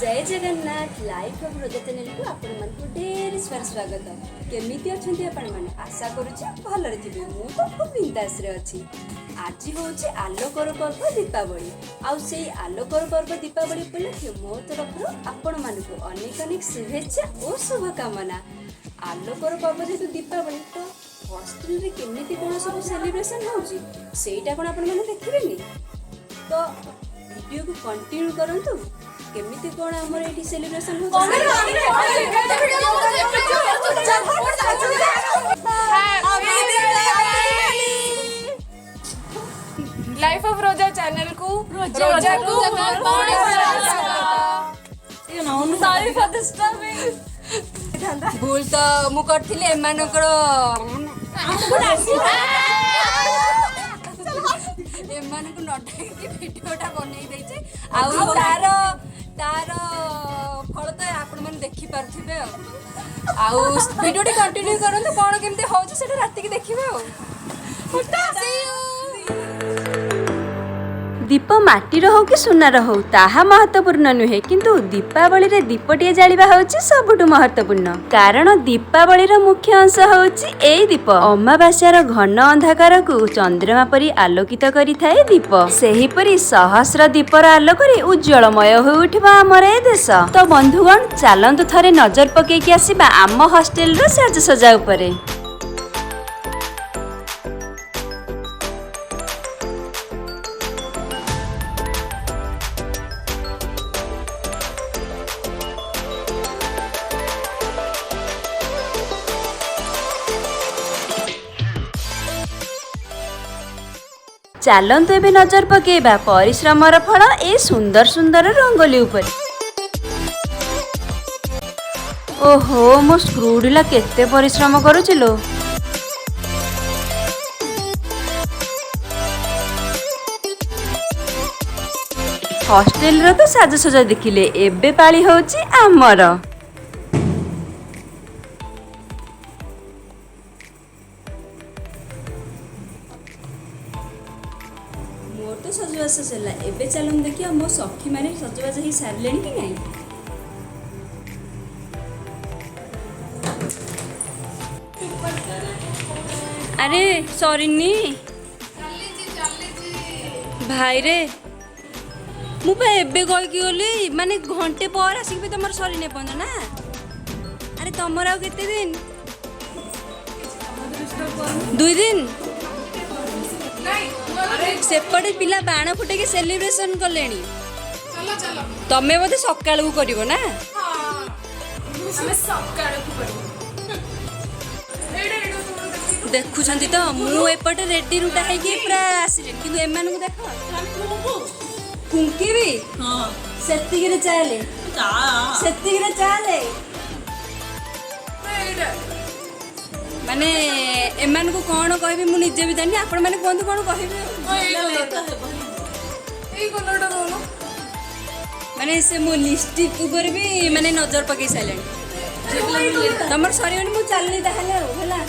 जय Jagannath life of रोजा channel को आपण मानकु ढेर स्वागत। केमिति अछंती आपण माने आशा करूची भलरे थिबे। मु तो खूब बिंदास रे अछि। आज होची आलोकर पर्व दीपावली। आउ सेई आलोकर पर्व दीपावली उपलक्षे मो तरफरु आपण मानकु अनेक अनेक शुभेच्छा और शुभकामना। आलोकर पर्व जेतु दीपावली तो हॉस्टल रे केमिति कोन सब सेलिब्रेशन होची सेटा कोन आपण माने देखिबेनी। तो वीडियो को कंटिन्यू करंतु केमिति कोन हमर एठी सेलिब्रेशन हो लाइफ ऑफ रोजा चैनल को रोजा को सॉरी फॉर दिस भूल तो मु करथिले एमानकर एमानक नटाई वीडियोटा बनै दैछे आउ तार फल तो आपण मन देखि पारथिबे आउ वीडियोटी कंटिन्यू करन तो कोन केमते होछ सेटा राति के देखिबे दीप माटीर हो कि सुनार हो ताहा महत्वपूर्ण नुहे किंतु दीपावली रे दीपटिए जालिबा होछि सबुठु महत्वपूर्ण। कारण दीपावली रो मुख्य अंश होछि एई दीप। अमावास्यार घन अंधकार को चंद्रमा परी आलोकित करि थाए दीप। सेही परी सहस्र दीपर आलोकरे उज्जवलमय होई उठिबा हमर ए देश। तो बंधुगण चलंतु थरे नजर पकेकी आसीबा आम हॉस्टेल रो साजसज्जा उपरे। चलंतु एबे नजर पकेबा परिश्रमर फल ए सुंदर सुंदर रंगोली ऊपर। ओहो मो स्क्रूडिला केते परिश्रम करूचिलो। हॉस्टेल रो तो साजसज्जा देखिले एबे पाली होची आमर। मोर तो सजबाज सरला एबे चलम देखिया मो सखी माने सजबाज ही सारलेनी कि नहीं। अरे सॉरी नी भाई रे मु पे एबे कह कि गली माने घंटे पर आसिक भी तमर सॉरी ने पन ना। अरे तमर आ केते दिन 2 दिन सेपटे पिला बाण फुटे के सेलिब्रेशन कलेनी तमे बोधे सकाळ को करिवो ना। देखु छंती तो मु एपटे रेडी रुटा है कि पूरा आसिले किंतु एमान को देखो कुंकी भी हां सेत्ती रे चाले माने एमान को कौन कहबे मु निजे भी जानी आपण माने कोन कोन कहबे एई कलरटा कोन माने से मु लिपस्टिक ऊपर भी माने नजर पके साइलेनी तमर सरीवन मु चलनी ताहले होला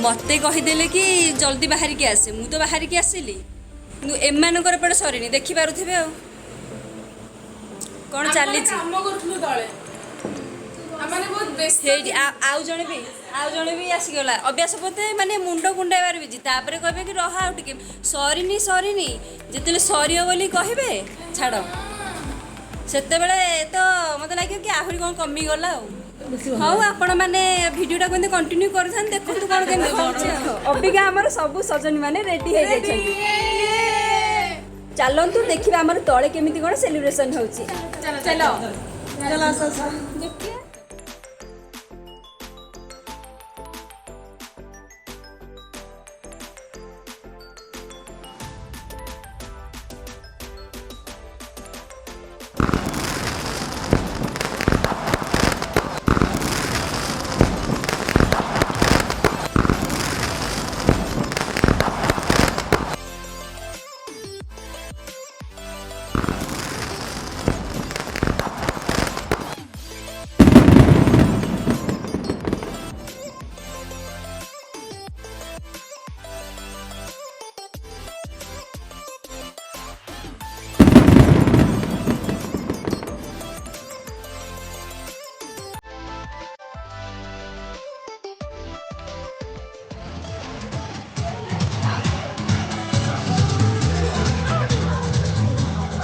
मते कहि देले कि जल्दी बाहर के आसे मु तो बाहर के आसिली किंतु एमानकर पड़े सरीनी देखि पारुथिबे कोन चाली छी काम करथलु तळे आमाने बहुत बेस्ट हेडी आउ जणे भी आसी गला अभ्यास पते माने मुंड गुंडाइबार बिजी तापरे कहबे कि रहा आउ टिके सरीनी जेतेले सरियो बोली कहबे छाड़ सेते बेले तो मते लागे कि आहुरी कोन कमी गला हाउ आपण माने वीडियोटा कोन कंटिन्यू करथान देखो तू कोन केन होछ अबिका हमर सब सजनी माने रेडी हे जाय छथि। चलंतु देखिबा हमर तळे केमिति कोन सेलिब्रेशन होछि। चलो देखिए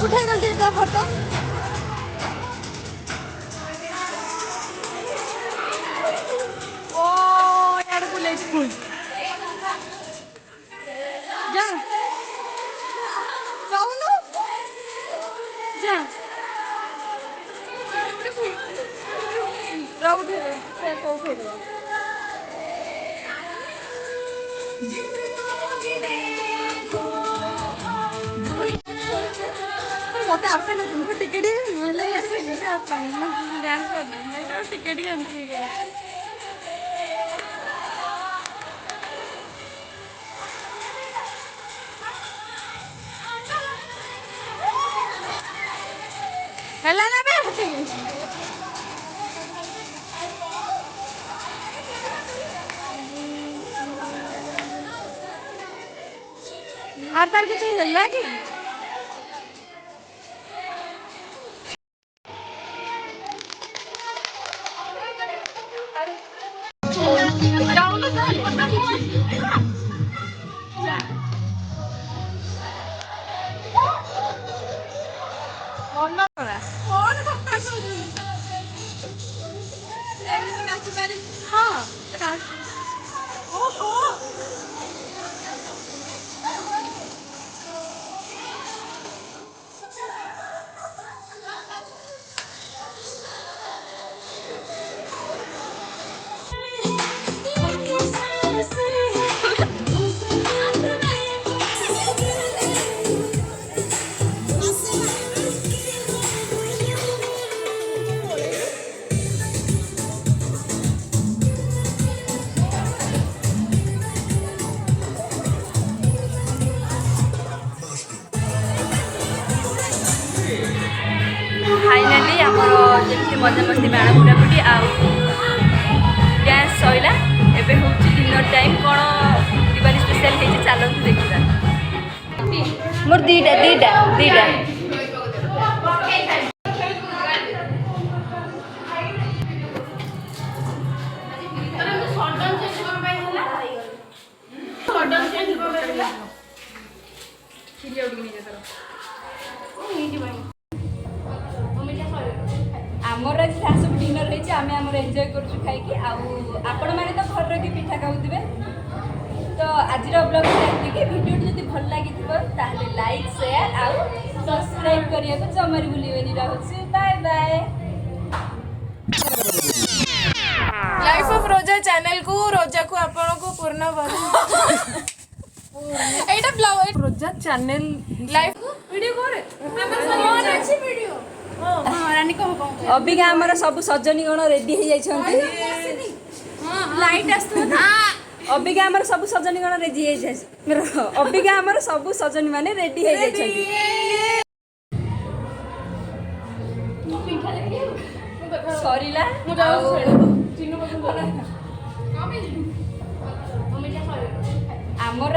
उठाई दे ता फोटो ओ यार को ले स्कूल जा जाऊनु जा राउट से को फेरो मते आपे ना तुमको टिकट मिले ऐसे नहीं आता ना डांस करना है टिकट ही एंट्री है हेला ना बे आर तार के चाहिए हेला की फाइनाली आमर जमी मजा मस्ती बाण बुड़ाबुड़ी डांस सैला एबे हूँ डिनर टाइम कौन दिवाली स्पेशल है चलते देखा मोर दीटा दीटा दीटा आमर आज सब डिनर होती आम आम एंजय करूँ खाई आपण मैंने तो घर रही पिठा खाऊे तो आज ब्लॉग कि वीडियो जब भल लगी लाइक शेयर आउ सब्सक्राइब करने को जमारी भूलें रहुଛି बाय बाय लाइफ ऑफ रोजा चैनल को रोजा को आपण को पूर्ण एटा ब्लॉग रोजा चैनल लाइफ वीडियो करे हमर फोन अछि वीडियो रानी को अबिका आमर सब सजनी गण रेडी हो जाइछन्ती लाइट आस्तु अबिका आमर सब सजनी गण रेडी हो जाइछ अबिका आमर सब सजनी माने रेडी हो जाइछन्ती सरीला आमर